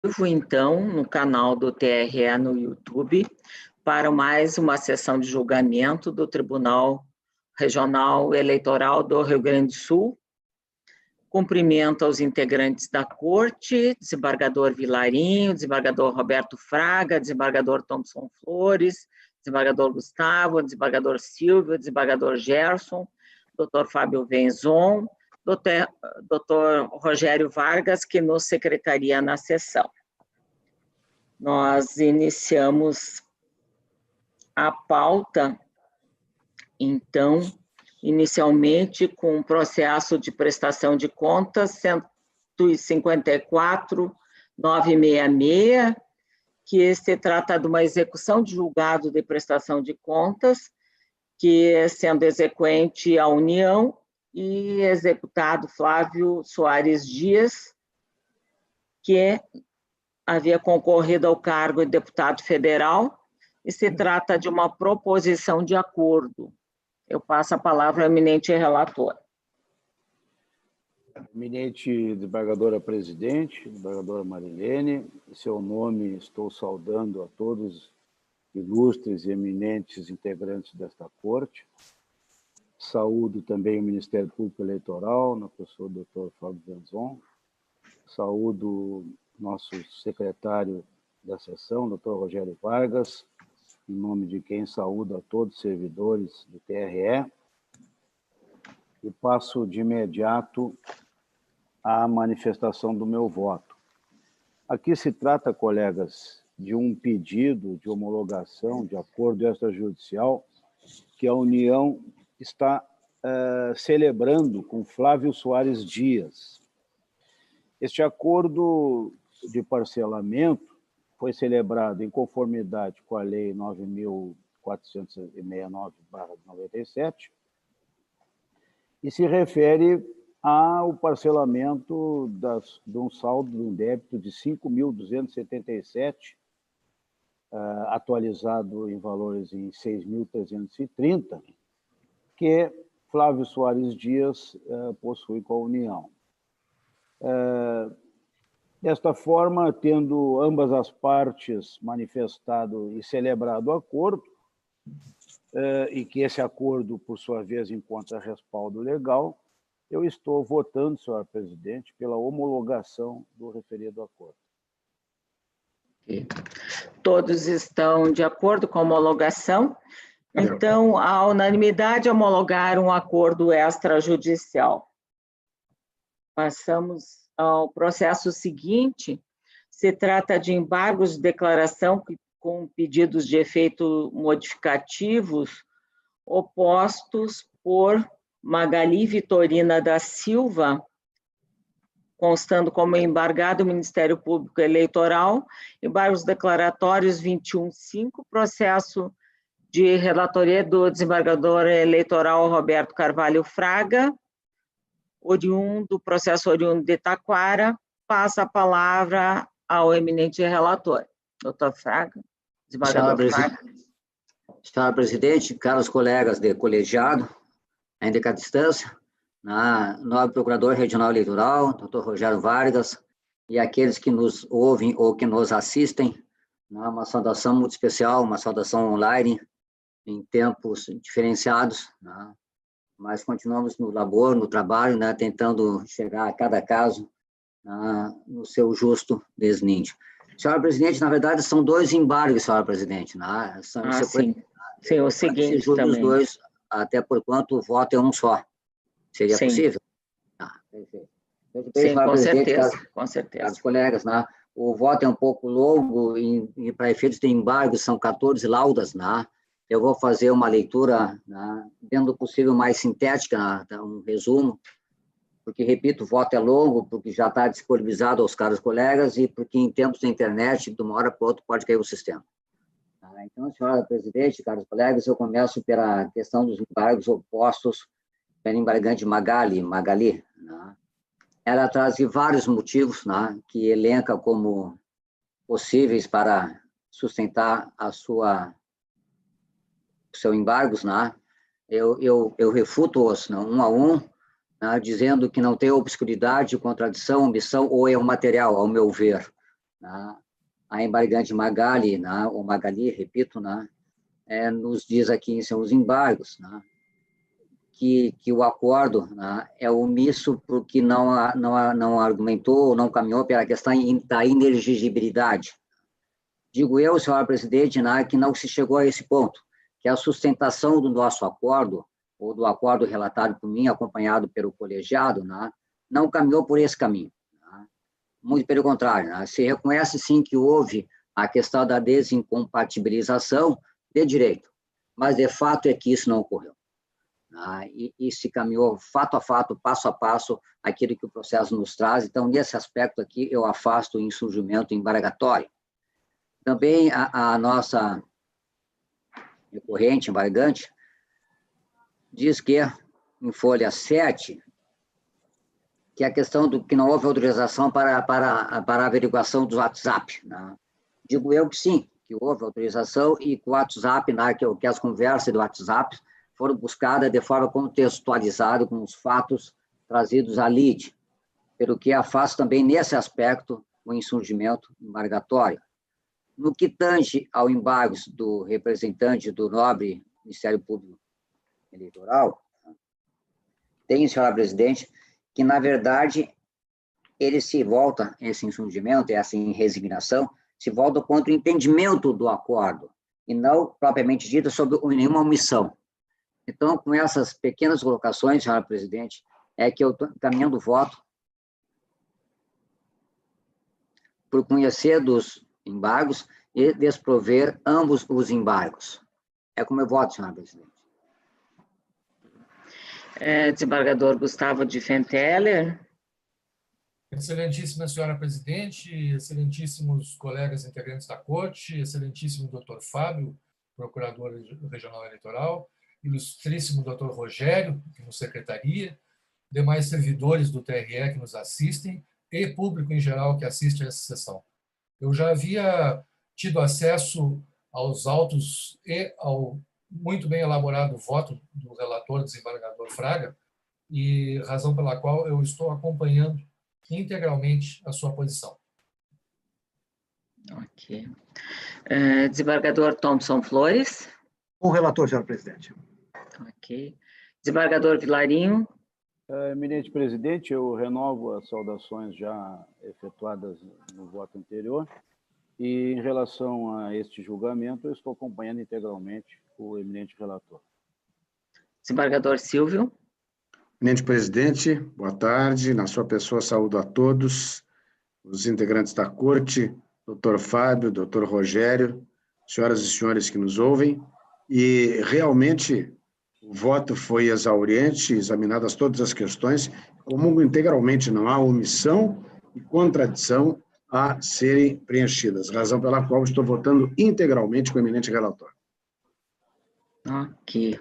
Então, no canal do TRE no YouTube, para mais uma sessão de julgamento do Tribunal Regional Eleitoral do Rio Grande do Sul. Cumprimento aos integrantes da Corte, desembargador Vilarinho, desembargador Roberto Fraga, desembargador Thompson Flores, desembargador Gustavo, desembargador Silvio, desembargador Gerson, doutor Fábio Venzon, doutor Rogério Vargas, que nos secretaria na sessão. Nós iniciamos a pauta, então, inicialmente com o processo de prestação de contas 154.966, que se trata de uma execução de julgado de prestação de contas, que sendo exequente a União e executado Flávio Soares Dias, que havia concorrido ao cargo de deputado federal, e se trata de uma proposição de acordo. Eu passo a palavra ao eminente relator. Eminente desembargadora-presidente, desembargadora Marilene, em seu nome estou saudando a todos ilustres e eminentes integrantes desta corte. Saúdo também o Ministério Público Eleitoral, na pessoa do Dr. Fábio Venzon. Saúdo nosso secretário da sessão, Dr. Rogério Vargas, em nome de quem saúdo a todos os servidores do TRE, e passo de imediato à manifestação do meu voto. Aqui se trata, colegas, de um pedido de homologação de acordo extrajudicial que a União está celebrando com Flávio Soares Dias. Este acordo de parcelamento foi celebrado em conformidade com a Lei 9.469/97 e se refere ao parcelamento de um saldo de um débito de 5.277, atualizado em valores em 6.330, que Flávio Soares Dias possui com a União. Desta forma, tendo ambas as partes manifestado e celebrado o acordo, e que esse acordo, por sua vez, encontra respaldo legal, eu estou votando, senhor presidente, pela homologação do referido acordo. Todos estão de acordo com a homologação? Então, a unanimidade homologaram um acordo extrajudicial. Passamos ao processo seguinte. Se trata de embargos de declaração com pedidos de efeito modificativos opostos por Magali Vitorina da Silva, constando como embargado o Ministério Público Eleitoral, embargos declaratórios 21.5, processo de relatoria do desembargador eleitoral Roberto Carvalho Fraga, processo oriundo de Taquara. Passa a palavra ao eminente relator. Doutor Fraga, desembargador Fraga. Senhora presidente, caros colegas de colegiado, ainda que à distância, nobre procurador regional eleitoral, doutor Rogério Vargas, e aqueles que nos ouvem ou que nos assistem, uma saudação muito especial, uma saudação online, em tempos diferenciados, mas continuamos no labor, no trabalho, tentando chegar a cada caso no seu justo desnídio. Senhora presidente, na verdade, são dois embargos, senhora presidente. Sim. Sim, o seguinte também. Os dois, até por quanto o voto é um só. Seria possível? Perfeito. Sim, com certeza, com certeza. Caros colegas, o voto é um pouco longo e para efeitos de embargo são 14 laudas, Eu vou fazer uma leitura, dentro do possível mais sintética, um resumo, porque, repito, o voto é longo, porque já está disponibilizado aos caros colegas e porque em tempos da internet, de uma hora para outra, pode cair o sistema. Então, senhora presidente, caros colegas, eu começo pela questão dos embargos opostos pela embargante Magali. Ela traz vários motivos que elenca como possíveis para sustentar os seus embargos. Eu refuto-os um a um, dizendo que não tem obscuridade, contradição, omissão ou erro material, ao meu ver. né, a embargante Magali, né, ou Magali, repito, né, nos diz aqui em seus embargos, né, que o acordo, né, é omisso porque não argumentou, não caminhou pela questão da inexigibilidade. Digo eu, senhora presidente, né, que não se chegou a esse ponto, que a sustentação do nosso acordo, ou do acordo relatado por mim, acompanhado pelo colegiado, né, não caminhou por esse caminho. Né. Muito pelo contrário, né, se reconhece sim que houve a questão da desincompatibilização de direito, mas de fato é que isso não ocorreu. E se caminhou fato a fato, passo a passo, aquilo que o processo nos traz. Então, nesse aspecto aqui, eu afasto o insurgimento embargatório. Também a nossa recorrente, embargante, diz que, em folha 7, que a questão do que não houve autorização para a averiguação do WhatsApp. Né? Digo eu que sim, que houve autorização e que o WhatsApp, né, que as conversas do WhatsApp foram buscadas de forma contextualizada com os fatos trazidos à lide, pelo que afasto também, nesse aspecto, o insurgimento embargatório. No que tange ao embargo do representante do nobre Ministério Público Eleitoral, tem, senhora presidente, que, na verdade, ele se volta, esse insurgimento, essa resignação, se volta contra o entendimento do acordo, e não propriamente dita sobre nenhuma omissão. Então, com essas pequenas colocações, senhora presidente, é que eu estou encaminhando o voto por conhecer dos embargos e desprover ambos os embargos. É como eu voto, senhora presidente. Desembargador Gustavo de Fenteler. Excelentíssima senhora presidente, excelentíssimos colegas integrantes da corte, excelentíssimo doutor Fábio, procurador regional eleitoral, ilustríssimo doutor Rogério, que nos secretaria, demais servidores do TRE que nos assistem e público em geral que assiste a essa sessão. Eu já havia tido acesso aos autos e ao muito bem elaborado voto do relator desembargador Fraga, e razão pela qual eu estou acompanhando integralmente a sua posição. Ok. Desembargador Thompson Flores. Com o relator, senhor presidente. Ok. Desembargador Vilarinho. Eminente presidente, eu renovo as saudações já efetuadas no voto anterior e, em relação a este julgamento, eu estou acompanhando integralmente o eminente relator. Desembargador Silvio. Eminente presidente, boa tarde. Na sua pessoa, saúdo a todos, os integrantes da corte, doutor Fábio, doutor Rogério, senhoras e senhores que nos ouvem. E, realmente, o voto foi exauriente, examinadas todas as questões, comungo integralmente, não há omissão e contradição a serem preenchidas, razão pela qual estou votando integralmente com o eminente relator. Ok.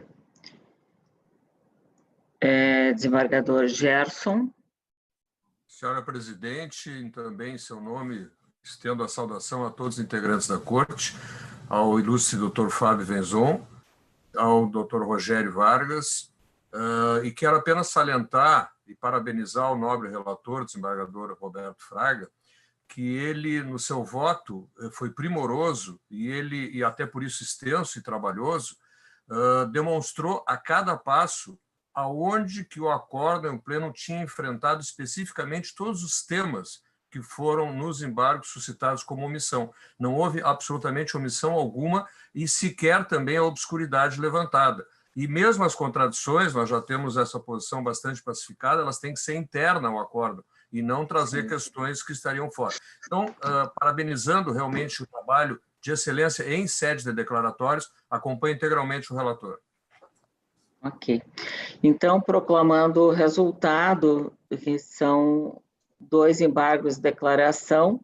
Desembargador Gerson. Senhora presidente, também em seu nome, estendo a saudação a todos os integrantes da corte, ao ilustre doutor Fábio Venzon, ao doutor Rogério Vargas, e quero apenas salientar e parabenizar o nobre relator, desembargador Roberto Fraga, que ele, no seu voto, foi primoroso e até por isso extenso e trabalhoso, demonstrou a cada passo aonde que o acórdão em pleno tinha enfrentado especificamente todos os temas que foram nos embargos suscitados como omissão. Não houve absolutamente omissão alguma e sequer também a obscuridade levantada. E mesmo as contradições, nós já temos essa posição bastante pacificada, elas têm que ser internas ao acórdão e não trazer questões que estariam fora. Então, parabenizando realmente o trabalho de excelência em sede de declaratórios, acompanho integralmente o relator. Ok. Então, proclamando o resultado, que são 2 embargos de declaração,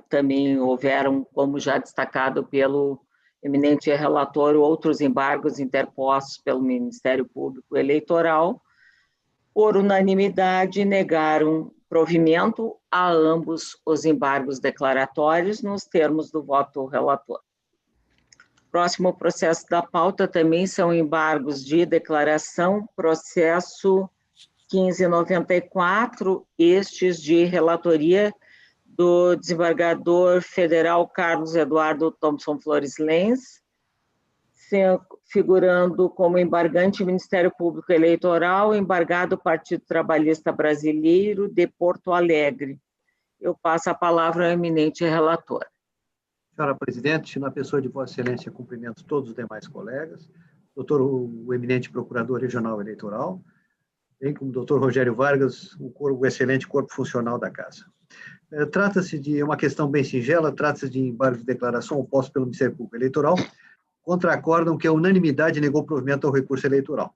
também houveram, como já destacado pelo eminente relator, outros embargos interpostos pelo Ministério Público Eleitoral. Por unanimidade, negaram provimento a ambos os embargos declaratórios nos termos do voto do relator. Próximo processo da pauta também são embargos de declaração, processo 1594, estes de relatoria do desembargador federal Carlos Eduardo Thompson Flores Lenz, figurando como embargante o Ministério Público Eleitoral, embargado o Partido Trabalhista Brasileiro de Porto Alegre. Eu passo a palavra ao eminente relator. Senhora Presidente, na pessoa de Vossa Excelência, cumprimento todos os demais colegas, o eminente Procurador Regional Eleitoral, bem como o doutor Rogério Vargas, o excelente corpo funcional da Casa. Trata-se de uma questão bem singela, trata-se de embargo de declaração oposto pelo Ministério Público Eleitoral contra acórdão que a unanimidade negou provimento ao recurso eleitoral.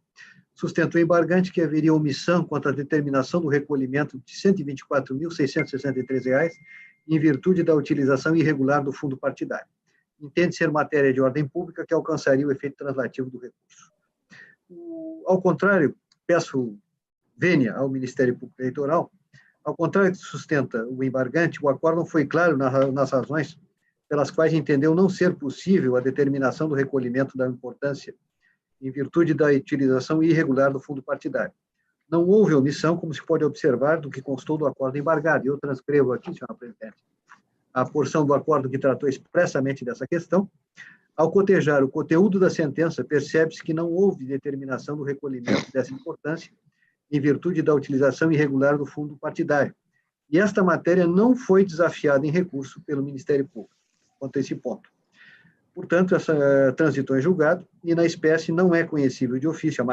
Sustentou o embargante que haveria omissão quanto à determinação do recolhimento de R$ 124.663 em virtude da utilização irregular do fundo partidário. Entende ser matéria de ordem pública que alcançaria o efeito translativo do recurso. Ao contrário, peço vênia ao Ministério Público Eleitoral, ao contrário do que sustenta o embargante, o acórdão foi claro nas razões pelas quais entendeu não ser possível a determinação do recolhimento da importância em virtude da utilização irregular do fundo partidário. Não houve omissão, como se pode observar, do que constou do acordo embargado. Eu transcrevo aqui, senhora Presidente, a porção do acordo que tratou expressamente dessa questão. Ao cotejar o conteúdo da sentença, percebe-se que não houve determinação do recolhimento dessa importância em virtude da utilização irregular do fundo partidário. E esta matéria não foi desafiada em recurso pelo Ministério Público, quanto a esse ponto. Portanto, essa transitou em julgado e, na espécie, não é conhecível de ofício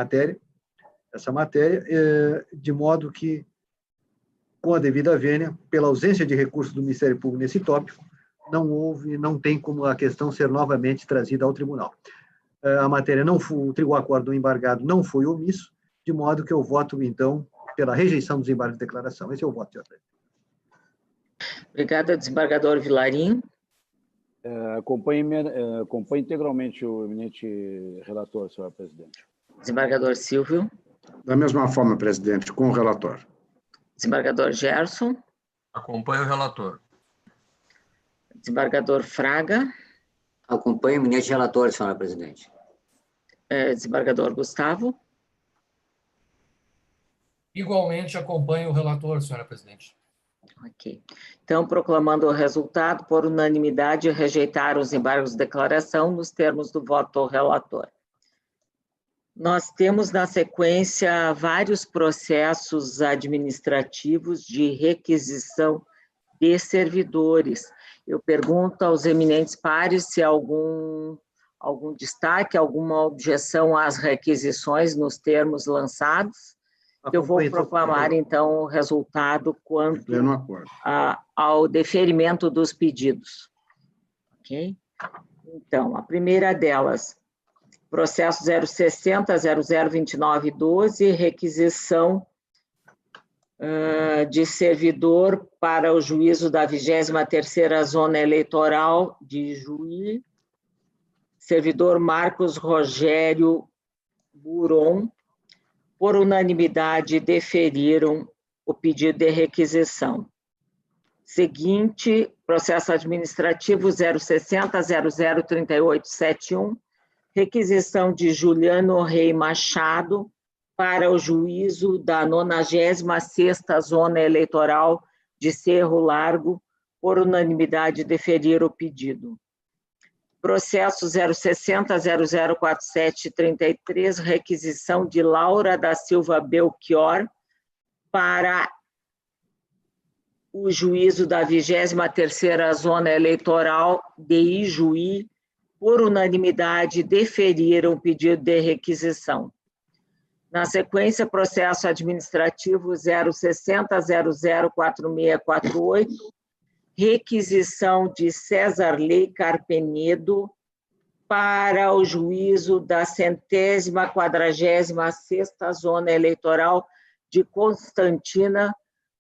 essa matéria, de modo que, com a devida vênia, pela ausência de recurso do Ministério Público nesse tópico, não tem como a questão ser novamente trazida ao tribunal. A matéria o acordo embargado não foi omisso, de modo que eu voto, então, pela rejeição dos embargos de declaração. Esse é o voto, senhor presidente. Obrigada, desembargador Vilarim. Acompanhe integralmente o eminente relator, senhora presidente. Desembargador Silvio. Da mesma forma, presidente, com o relator. Desembargador Gerson. Acompanho o relator. Desembargador Fraga. Acompanho o eminente relator, senhora presidente. Desembargador Gustavo. Igualmente acompanho o relator, senhora presidente. Ok. Então, proclamando o resultado, por unanimidade, rejeitar os embargos de declaração nos termos do voto do relator. Nós temos, na sequência, vários processos administrativos de requisição de servidores. Eu pergunto aos eminentes pares se há algum destaque, alguma objeção às requisições nos termos lançados. Eu vou proclamar, então, o resultado quanto ao deferimento dos pedidos. Ok? Então, a primeira delas, processo 060.002912, requisição de servidor para o juízo da 23ª Zona Eleitoral de Juí, servidor Marcos Rogério Buron. Por unanimidade, deferiram o pedido de requisição. Seguinte, processo administrativo 060.003871, requisição de Juliano Rei Machado para o juízo da 96ª Zona Eleitoral de Cerro Largo. Por unanimidade, deferiram o pedido. Processo 060.004733, requisição de Laura da Silva Belchior para o juízo da 23ª Zona Eleitoral de Ijuí. Por unanimidade, deferiram o pedido de requisição. Na sequência, processo administrativo 060.004648, requisição de César Lei Carpenedo para o juízo da 146ª Zona Eleitoral de Constantina.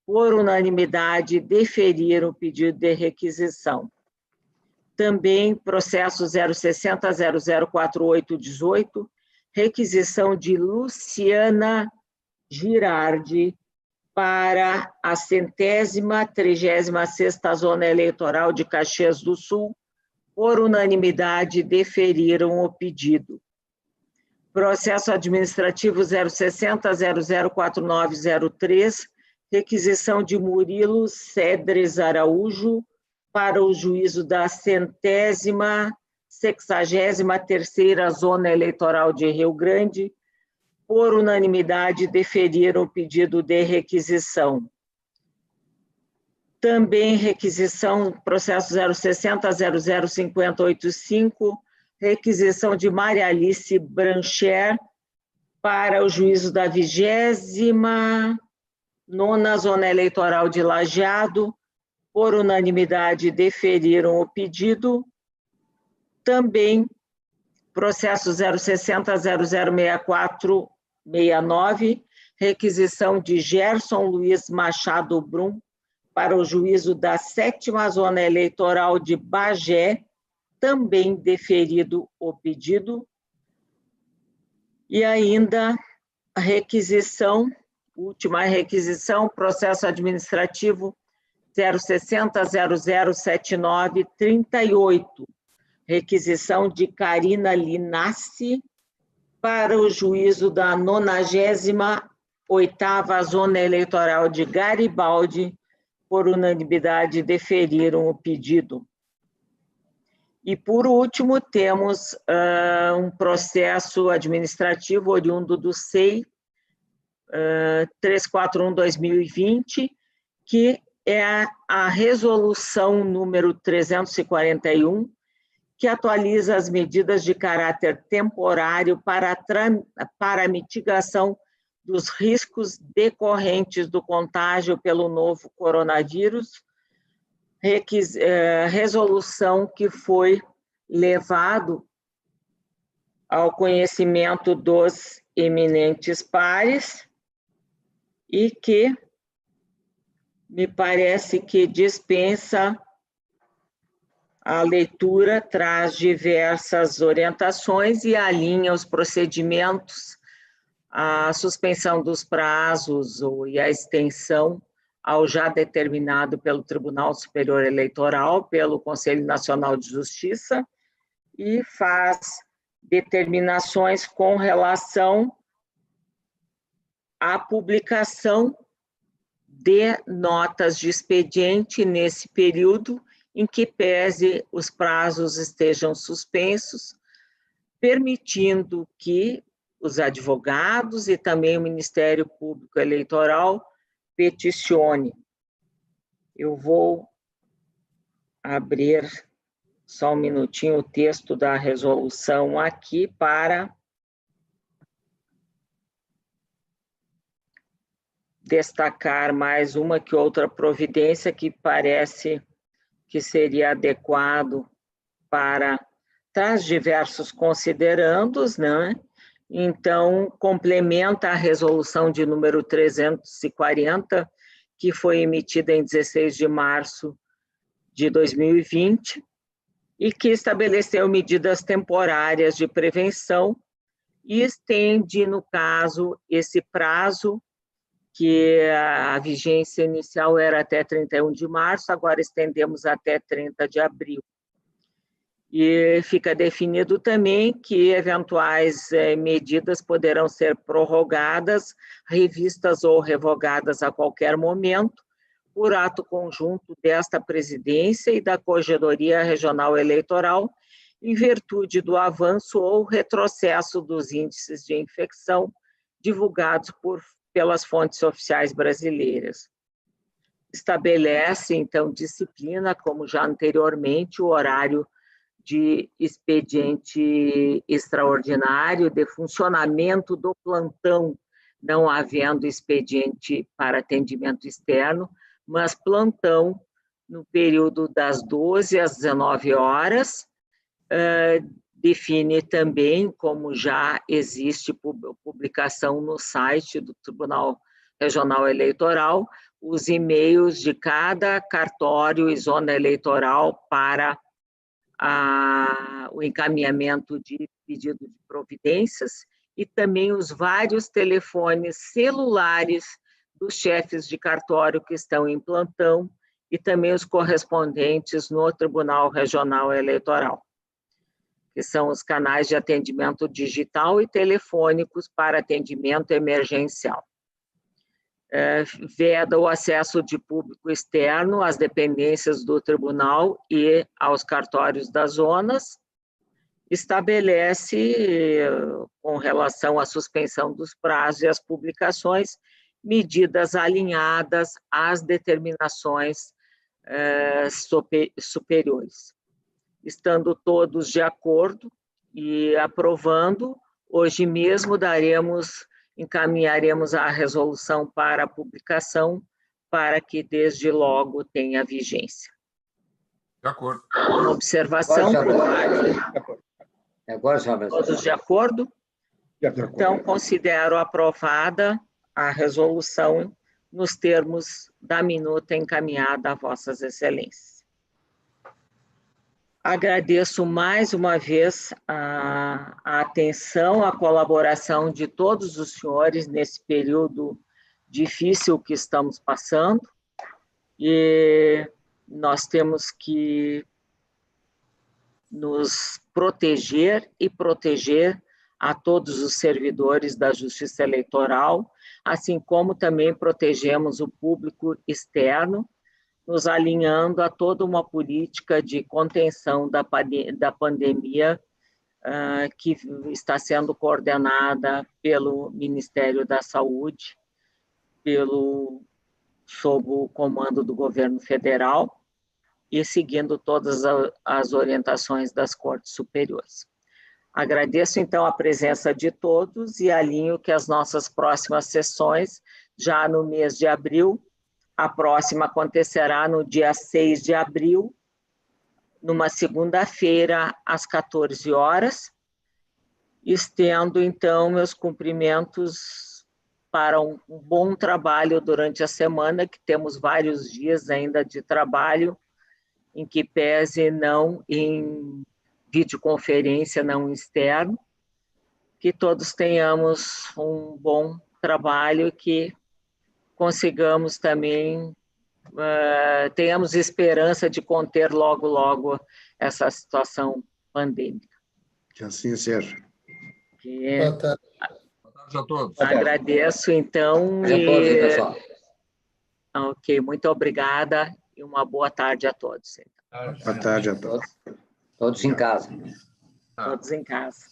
Por unanimidade, deferiram o pedido de requisição. Também processo 060.004818, requisição de Luciana Girardi para a 136ª Zona Eleitoral de Caxias do Sul. Por unanimidade, deferiram o pedido. Processo administrativo 060.004903, requisição de Murilo Cedres Araújo para o juízo da 163ª Zona Eleitoral de Rio Grande, por unanimidade, deferiram o pedido de requisição. Também requisição, processo 060-005085, requisição de Maria Alice Brancher para o juízo da 29ª Zona Eleitoral de Lajeado, por unanimidade, deferiram o pedido. Também processo 060-006469, requisição de Gerson Luiz Machado Brum para o juízo da 7ª Zona Eleitoral de Bagé, também deferido o pedido. E ainda a requisição, última requisição, processo administrativo 060-007938, requisição de Karina Linassi para o juízo da 98ª Zona Eleitoral de Garibaldi, por unanimidade, deferiram o pedido. E, por último, temos um processo administrativo oriundo do SEI 341/2020, que é a resolução número 341, que atualiza as medidas de caráter temporário para a mitigação dos riscos decorrentes do contágio pelo novo coronavírus, resolução que foi levado ao conhecimento dos eminentes pares e que me parece que dispensa a leitura, traz diversas orientações e alinha os procedimentos, a suspensão dos prazos e a extensão ao já determinado pelo Tribunal Superior Eleitoral, pelo Conselho Nacional de Justiça, e faz determinações com relação à publicação de notas de expediente nesse período em que pese os prazos estejam suspensos, permitindo que os advogados e também o Ministério Público Eleitoral peticione. Eu vou abrir só um minutinho o texto da resolução aqui para destacar mais uma que outra providência que parece que seria adequado para, traz diversos considerandos, né? Então, complementa a resolução de número 340, que foi emitida em 16 de março de 2020, e que estabeleceu medidas temporárias de prevenção e estende, no caso, esse prazo, que a vigência inicial era até 31 de março, agora estendemos até 30 de abril. E fica definido também que eventuais medidas poderão ser prorrogadas, revistas ou revogadas a qualquer momento, por ato conjunto desta presidência e da Corregedoria Regional Eleitoral, em virtude do avanço ou retrocesso dos índices de infecção divulgados pelas fontes oficiais brasileiras. Estabelece, então, disciplina, como já anteriormente, o horário de expediente extraordinário, de funcionamento do plantão, não havendo expediente para atendimento externo, mas plantão no período das 12 às 19 horas, define também, como já existe publicação no site do Tribunal Regional Eleitoral, os e-mails de cada cartório e zona eleitoral para o encaminhamento de pedido de providências e também os vários telefones celulares dos chefes de cartório que estão em plantão e também os correspondentes no Tribunal Regional Eleitoral, que são os canais de atendimento digital e telefônicos para atendimento emergencial. veda o acesso de público externo às dependências do tribunal e aos cartórios das zonas, estabelece, com relação à suspensão dos prazos e às publicações, medidas alinhadas às determinações superiores. Estando todos de acordo e aprovando, hoje mesmo encaminharemos a resolução para a publicação, para que desde logo tenha vigência. De acordo. Uma observação por parte. Agora, senhora presidente. Todos de acordo? Então, considero aprovada a resolução nos termos da minuta encaminhada a Vossas Excelências. Agradeço mais uma vez a atenção, a colaboração de todos os senhores nesse período difícil que estamos passando, e nós temos que nos proteger e proteger a todos os servidores da Justiça Eleitoral, assim como também protegemos o público externo, nos alinhando a toda uma política de contenção da pandemia que está sendo coordenada pelo Ministério da Saúde, sob o comando do governo federal e seguindo todas as orientações das Cortes Superiores. Agradeço, então, a presença de todos e alinho que as nossas próximas sessões, já no mês de abril, a próxima acontecerá no dia 6 de abril, numa segunda-feira, às 14 horas. Estendo, então, meus cumprimentos para um bom trabalho durante a semana, que temos vários dias ainda de trabalho, em que pese não em videoconferência, não externo, que todos tenhamos um bom trabalho e que consigamos também, tenhamos esperança de conter logo, logo essa situação pandêmica. Que assim seja. Boa tarde a todos. Agradeço, então. A todos, pessoal. Ok, muito obrigada e uma boa tarde a todos. Boa tarde a todos. Todos em casa. Todos em casa.